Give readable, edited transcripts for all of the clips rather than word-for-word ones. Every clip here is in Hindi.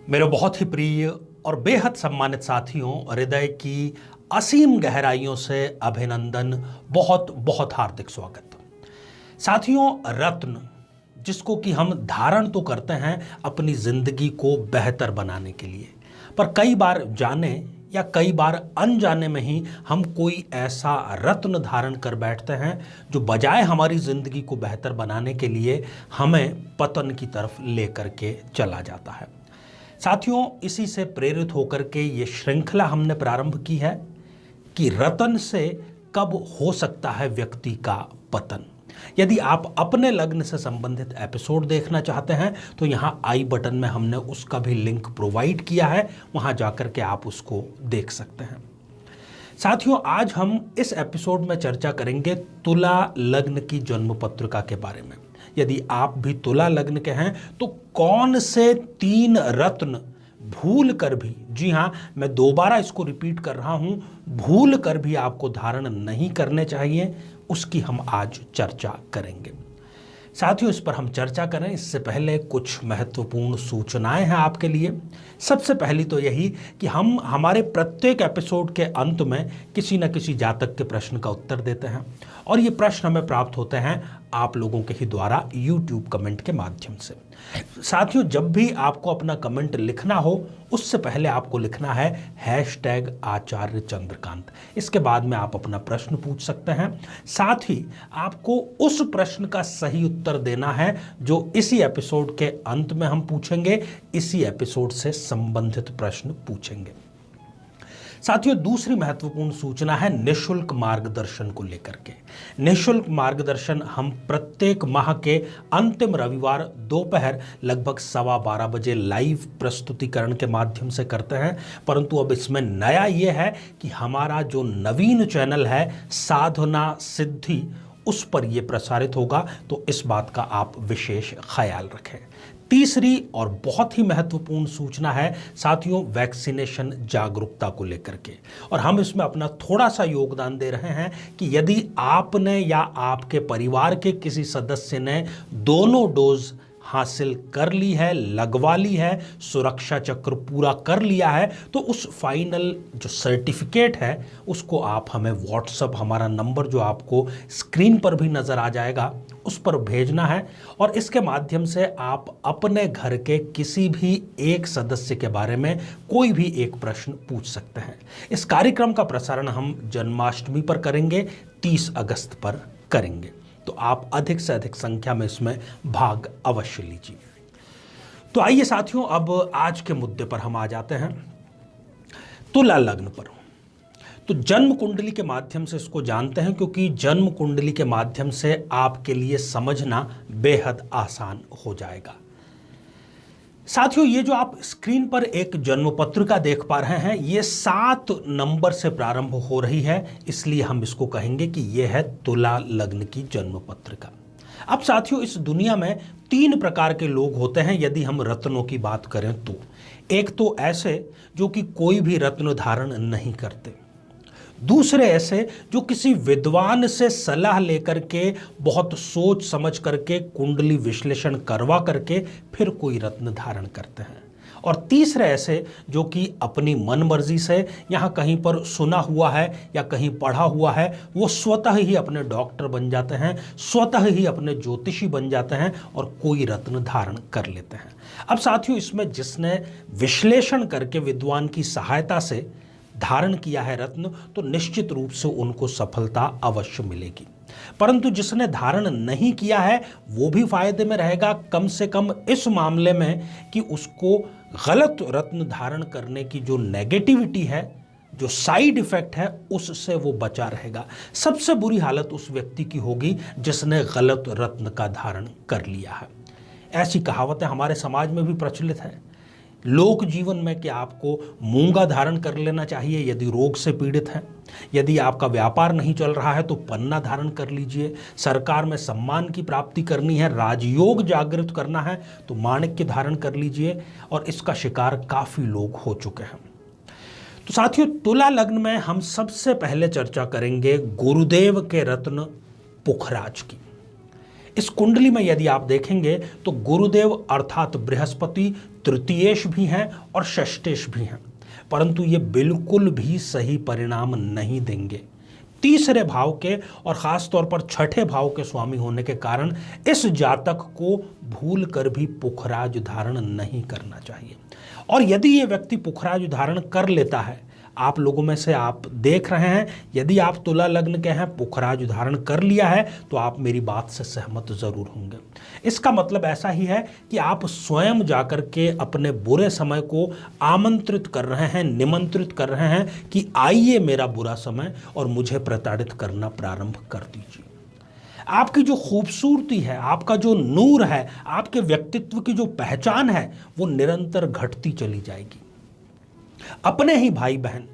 मेरे बहुत ही प्रिय और बेहद सम्मानित साथियों, हृदय की असीम गहराइयों से अभिनंदन, बहुत बहुत हार्दिक स्वागत। साथियों, रत्न जिसको कि हम धारण तो करते हैं अपनी जिंदगी को बेहतर बनाने के लिए, पर कई बार जाने या कई बार अनजाने में ही हम कोई ऐसा रत्न धारण कर बैठते हैं जो बजाय हमारी जिंदगी को बेहतर बनाने के लिए हमें पतन की तरफ लेकर के चला जाता है। साथियों, इसी से प्रेरित होकर के ये श्रृंखला हमने प्रारंभ की है कि रतन से कब हो सकता है व्यक्ति का पतन। यदि आप अपने लग्न से संबंधित एपिसोड देखना चाहते हैं तो यहाँ आई बटन में हमने उसका भी लिंक प्रोवाइड किया है, वहां जाकर के आप उसको देख सकते हैं। साथियों, आज हम इस एपिसोड में चर्चा करेंगे तुला लग्न की जन्म पत्रिका के बारे में। यदि आप भी तुला लग्न के हैं तो कौन से 3 रत्न भूल कर भी, जी हां, मैं दोबारा इसको रिपीट कर रहा हूं, भूल कर भी आपको धारण नहीं करने चाहिए, उसकी हम आज चर्चा करेंगे। साथियों, इस पर हम चर्चा करें इससे पहले कुछ महत्वपूर्ण सूचनाएं हैं आपके लिए। सबसे पहली तो यही कि हम हमारे प्रत्येक एपिसोड के अंत में किसी न किसी जातक के प्रश्न का उत्तर देते हैं और ये प्रश्न हमें प्राप्त होते हैं आप लोगों के ही द्वारा YouTube कमेंट के माध्यम से। साथियों, जब भी आपको अपना कमेंट लिखना हो उससे पहले आपको लिखना है #आचार्य चंद्रकांत। इसके बाद में आप अपना प्रश्न पूछ सकते हैं। साथ ही आपको उस प्रश्न का सही उत्तर देना है जो इसी एपिसोड के अंत में हम पूछेंगे, इसी एपिसोड से संबंधित प्रश्न पूछेंगे। साथियों, दूसरी महत्वपूर्ण सूचना है निःशुल्क मार्गदर्शन को लेकर के। निःशुल्क मार्गदर्शन हम प्रत्येक माह के अंतिम रविवार दोपहर लगभग 12:15 बजे लाइव प्रस्तुतिकरण के माध्यम से करते हैं, परंतु अब इसमें नया ये है कि हमारा जो नवीन चैनल है साधना सिद्धि, उस पर यह प्रसारित होगा, तो इस बात का आप विशेष ख्याल रखें। तीसरी और बहुत ही महत्वपूर्ण सूचना है साथियों, वैक्सीनेशन जागरूकता को लेकर के, और हम इसमें अपना थोड़ा सा योगदान दे रहे हैं कि यदि आपने या आपके परिवार के किसी सदस्य ने दोनों डोज हासिल कर ली है, लगवा ली है, सुरक्षा चक्र पूरा कर लिया है, तो उस फाइनल जो सर्टिफिकेट है उसको आप हमें व्हाट्सएप, हमारा नंबर जो आपको स्क्रीन पर भी नज़र आ जाएगा, उस पर भेजना है और इसके माध्यम से आप अपने घर के किसी भी एक सदस्य के बारे में कोई भी एक प्रश्न पूछ सकते हैं। इस कार्यक्रम का प्रसारण हम जन्माष्टमी पर करेंगे, 30 अगस्त पर करेंगे, तो आप अधिक से अधिक संख्या में इसमें भाग अवश्य लीजिए। तो आइए साथियों, अब आज के मुद्दे पर हम आ जाते हैं, तुला लग्न पर। तो जन्म कुंडली के माध्यम से इसको जानते हैं, क्योंकि जन्म कुंडली के माध्यम से आपके लिए समझना बेहद आसान हो जाएगा। साथियों, ये जो आप स्क्रीन पर एक जन्म पत्रिका देख पा रहे हैं, ये 7 नंबर से प्रारंभ हो रही है, इसलिए हम इसको कहेंगे कि ये है तुला लग्न की जन्म पत्रिका। अब साथियों, इस दुनिया में 3 प्रकार के लोग होते हैं यदि हम रत्नों की बात करें तो। एक तो ऐसे जो कि कोई भी रत्न धारण नहीं करते, दूसरे ऐसे जो किसी विद्वान से सलाह लेकर के बहुत सोच समझ करके कुंडली विश्लेषण करवा करके फिर कोई रत्न धारण करते हैं, और तीसरे ऐसे जो कि अपनी मन मर्जी से यहाँ कहीं पर सुना हुआ है या कहीं पढ़ा हुआ है, वो स्वतः ही अपने डॉक्टर बन जाते हैं, स्वतः ही अपने ज्योतिषी बन जाते हैं और कोई रत्न धारण कर लेते हैं। अब साथियों, इसमें जिसने विश्लेषण करके विद्वान की सहायता से धारण किया है रत्न, तो निश्चित रूप से उनको सफलता अवश्य मिलेगी, परंतु जिसने धारण नहीं किया है वो भी फायदे में रहेगा, कम से कम इस मामले में कि उसको गलत रत्न धारण करने की जो नेगेटिविटी है, जो साइड इफेक्ट है, उससे वो बचा रहेगा। सबसे बुरी हालत उस व्यक्ति की होगी जिसने गलत रत्न का धारण कर लिया है। ऐसी कहावतें हमारे समाज में भी प्रचलित है लोक जीवन में कि आपको मूंगा धारण कर लेना चाहिए यदि रोग से पीड़ित हैं, यदि आपका व्यापार नहीं चल रहा है तो पन्ना धारण कर लीजिए, सरकार में सम्मान की प्राप्ति करनी है, राजयोग जागृत करना है तो माणिक्य धारण कर लीजिए, और इसका शिकार काफ़ी लोग हो चुके हैं। तो साथियों, तुला लग्न में हम सबसे पहले चर्चा करेंगे गुरुदेव के रत्न पुखराज की। इस कुंडली में यदि आप देखेंगे तो गुरुदेव अर्थात बृहस्पति तृतीयेश भी हैं और षष्ठेश भी हैं, परंतु ये बिल्कुल भी सही परिणाम नहीं देंगे। तीसरे भाव के और खास तौर पर छठे भाव के स्वामी होने के कारण इस जातक को भूल कर भी पुखराज धारण नहीं करना चाहिए। और यदि ये व्यक्ति पुखराज धारण कर लेता है, आप लोगों में से आप देख रहे हैं, यदि आप तुला लग्न के हैं, पुखराज धारण कर लिया है, तो आप मेरी बात से सहमत जरूर होंगे। इसका मतलब ऐसा ही है कि आप स्वयं जाकर के अपने बुरे समय को आमंत्रित कर रहे हैं, निमंत्रित कर रहे हैं कि आइए मेरा बुरा समय और मुझे प्रताड़ित करना प्रारंभ कर दीजिए। आपकी जो खूबसूरती है, आपका जो नूर है, आपके व्यक्तित्व की जो पहचान है, वो निरंतर घटती चली जाएगी। अपने ही भाई बहन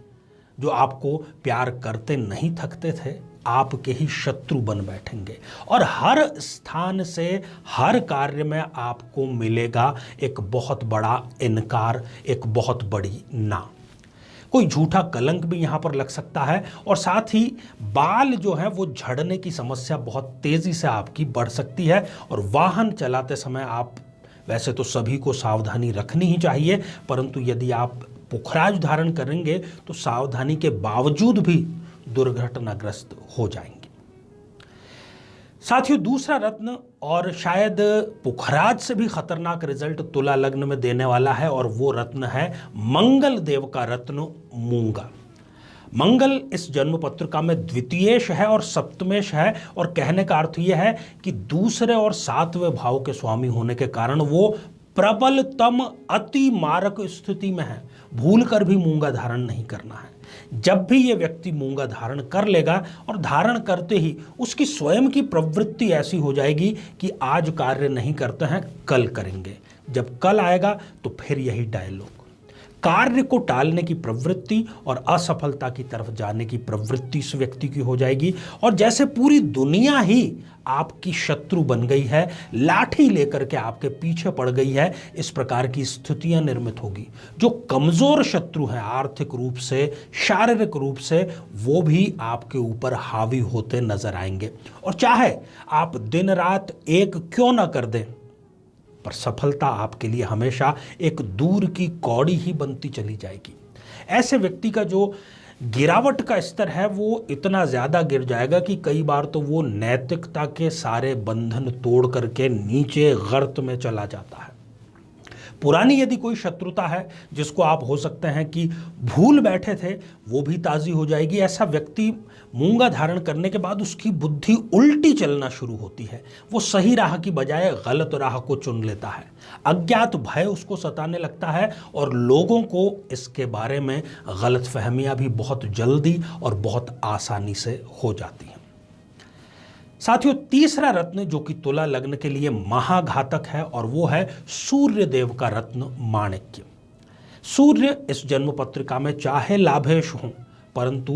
जो आपको प्यार करते नहीं थकते थे, आपके ही शत्रु बन बैठेंगे और हर स्थान से हर कार्य में आपको मिलेगा एक बहुत बड़ा इनकार, एक बहुत बड़ी ना। कोई झूठा कलंक भी यहाँ पर लग सकता है और साथ ही बाल जो है वो झड़ने की समस्या बहुत तेज़ी से आपकी बढ़ सकती है। और वाहन चलाते समय आप, वैसे तो सभी को सावधानी रखनी ही चाहिए, परंतु यदि आप पुखराज धारण करेंगे तो सावधानी के बावजूद भी दुर्घटनाग्रस्त हो जाएंगे। साथियों, दूसरा रत्न और शायद पुखराज से भी खतरनाक रिजल्ट तुला लग्न में देने वाला है और वो रत्न है मंगल देव का रत्न मूंगा। मंगल इस जन्म पत्रिका में द्वितीयेश है और सप्तमेश है, और कहने का अर्थ यह है कि दूसरे और सातवें भाव के स्वामी होने के कारण वो प्रबलतम अति मारक स्थिति में है। भूल कर भी मूंगा धारण नहीं करना है। जब भी ये व्यक्ति मूंगा धारण कर लेगा और धारण करते ही उसकी स्वयं की प्रवृत्ति ऐसी हो जाएगी कि आज कार्य नहीं करते हैं, कल करेंगे। जब कल आएगा तो फिर यही डायलॉग, कार्य को टालने की प्रवृत्ति और असफलता की तरफ जाने की प्रवृत्ति इस व्यक्ति की हो जाएगी। और जैसे पूरी दुनिया ही आपकी शत्रु बन गई है, लाठी लेकर के आपके पीछे पड़ गई है, इस प्रकार की स्थितियां निर्मित होगी। जो कमजोर शत्रु हैं आर्थिक रूप से, शारीरिक रूप से, वो भी आपके ऊपर हावी होते नजर आएंगे। और चाहे आप दिन रात एक क्यों ना कर दें, पर सफलता आपके लिए हमेशा एक दूर की कौड़ी ही बनती चली जाएगी। ऐसे व्यक्ति का जो गिरावट का स्तर है वो इतना ज़्यादा गिर जाएगा कि कई बार तो वो नैतिकता के सारे बंधन तोड़ करके नीचे गर्त में चला जाता है। पुरानी यदि कोई शत्रुता है जिसको आप हो सकते हैं कि भूल बैठे थे, वो भी ताज़ी हो जाएगी। ऐसा व्यक्ति मूंगा धारण करने के बाद उसकी बुद्धि उल्टी चलना शुरू होती है। वो सही राह की बजाय गलत राह को चुन लेता है। अज्ञात भय उसको सताने लगता है और लोगों को इसके बारे में गलतफहमियां भी बहुत जल्दी और बहुत आसानी से हो जाती हैं। साथियों, तीसरा रत्न जो कि तुला लग्न के लिए महाघातक है और वो है सूर्य देव का रत्न माणिक्य। सूर्य इस जन्म पत्रिका में चाहे लाभेश हों, परंतु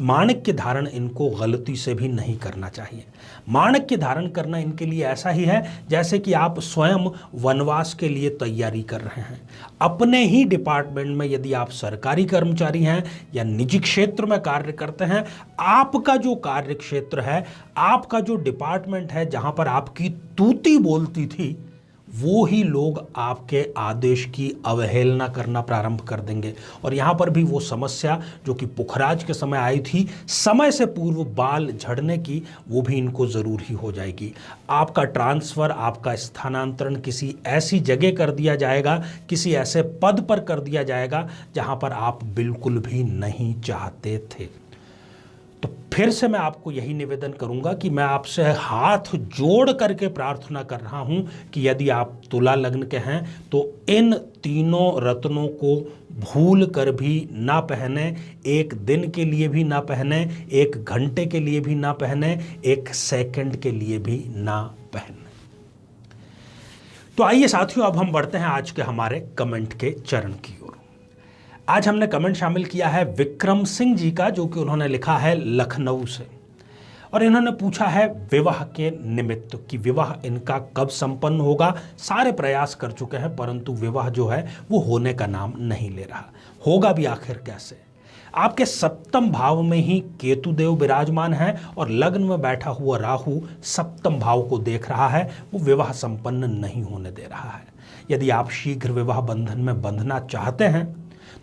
माणिक्य धारण इनको गलती से भी नहीं करना चाहिए। माणिक्य धारण करना इनके लिए ऐसा ही है जैसे कि आप स्वयं वनवास के लिए तैयारी कर रहे हैं। अपने ही डिपार्टमेंट में यदि आप सरकारी कर्मचारी हैं या निजी क्षेत्र में कार्य करते हैं, आपका जो कार्य क्षेत्र है, आपका जो डिपार्टमेंट है, जहां पर आपकी तूती बोलती थी, वो ही लोग आपके आदेश की अवहेलना करना प्रारंभ कर देंगे। और यहाँ पर भी वो समस्या जो कि पुखराज के समय आई थी, समय से पूर्व बाल झड़ने की, वो भी इनको ज़रूर ही हो जाएगी। आपका ट्रांसफ़र, आपका स्थानांतरण किसी ऐसी जगह कर दिया जाएगा, किसी ऐसे पद पर कर दिया जाएगा जहाँ पर आप बिल्कुल भी नहीं चाहते थे। तो फिर से मैं आपको यही निवेदन करूंगा कि मैं आपसे हाथ जोड़ करके प्रार्थना कर रहा हूं कि यदि आप तुला लग्न के हैं तो इन तीनों रत्नों को भूल कर भी ना पहने, एक दिन के लिए भी ना पहने, एक घंटे के लिए भी ना पहने, एक सेकंड के लिए भी ना पहने। तो आइए साथियों, अब हम बढ़ते हैं आज के हमारे कमेंट के चरण की ओर। आज हमने कमेंट शामिल किया है विक्रम सिंह जी का, जो कि उन्होंने लिखा है लखनऊ से, और इन्होंने पूछा है विवाह के निमित्त कि विवाह इनका कब संपन्न होगा। सारे प्रयास कर चुके हैं परंतु विवाह जो है वो होने का नाम नहीं ले रहा। होगा भी आखिर कैसे? आपके सप्तम भाव में ही केतु देव विराजमान है और लग्न में बैठा हुआ राहु सप्तम भाव को देख रहा है, वो विवाह संपन्न नहीं होने दे रहा है। यदि आप शीघ्र विवाह बंधन में बंधना चाहते हैं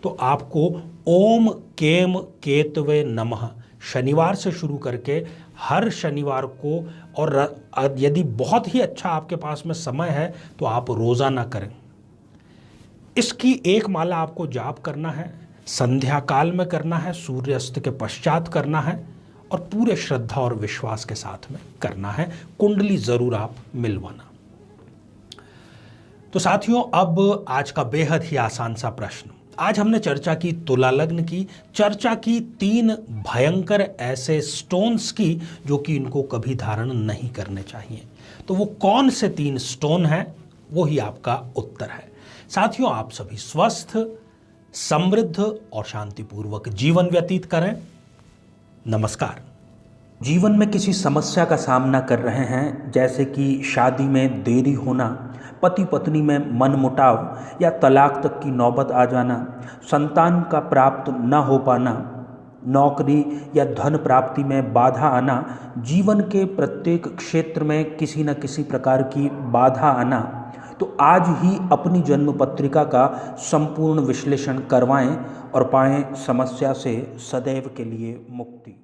तो आपको ओम केम केतवे नमः शनिवार से शुरू करके हर शनिवार को, और यदि बहुत ही अच्छा आपके पास में समय है तो आप रोजाना करें। इसकी एक माला आपको जाप करना है, संध्या काल में करना है, सूर्यास्त के पश्चात करना है और पूरे श्रद्धा और विश्वास के साथ में करना है। कुंडली जरूर आप मिलवाना। तो साथियों, अब आज का बेहद ही आसान सा प्रश्न। आज हमने चर्चा की तुला लग्न की, चर्चा की 3 भयंकर ऐसे स्टोन्स की जो कि इनको कभी धारण नहीं करने चाहिए। तो वो कौन से 3 स्टोन हैं, वो ही आपका उत्तर है। साथियों, आप सभी स्वस्थ, समृद्ध और शांतिपूर्वक जीवन व्यतीत करें। नमस्कार। जीवन में किसी समस्या का सामना कर रहे हैं, जैसे कि शादी में देरी होना, पति पत्नी में मनमुटाव या तलाक तक की नौबत आ जाना, संतान का प्राप्त न हो पाना, नौकरी या धन प्राप्ति में बाधा आना, जीवन के प्रत्येक क्षेत्र में किसी न किसी प्रकार की बाधा आना, तो आज ही अपनी जन्म पत्रिका का संपूर्ण विश्लेषण करवाएं और पाएं समस्या से सदैव के लिए मुक्ति।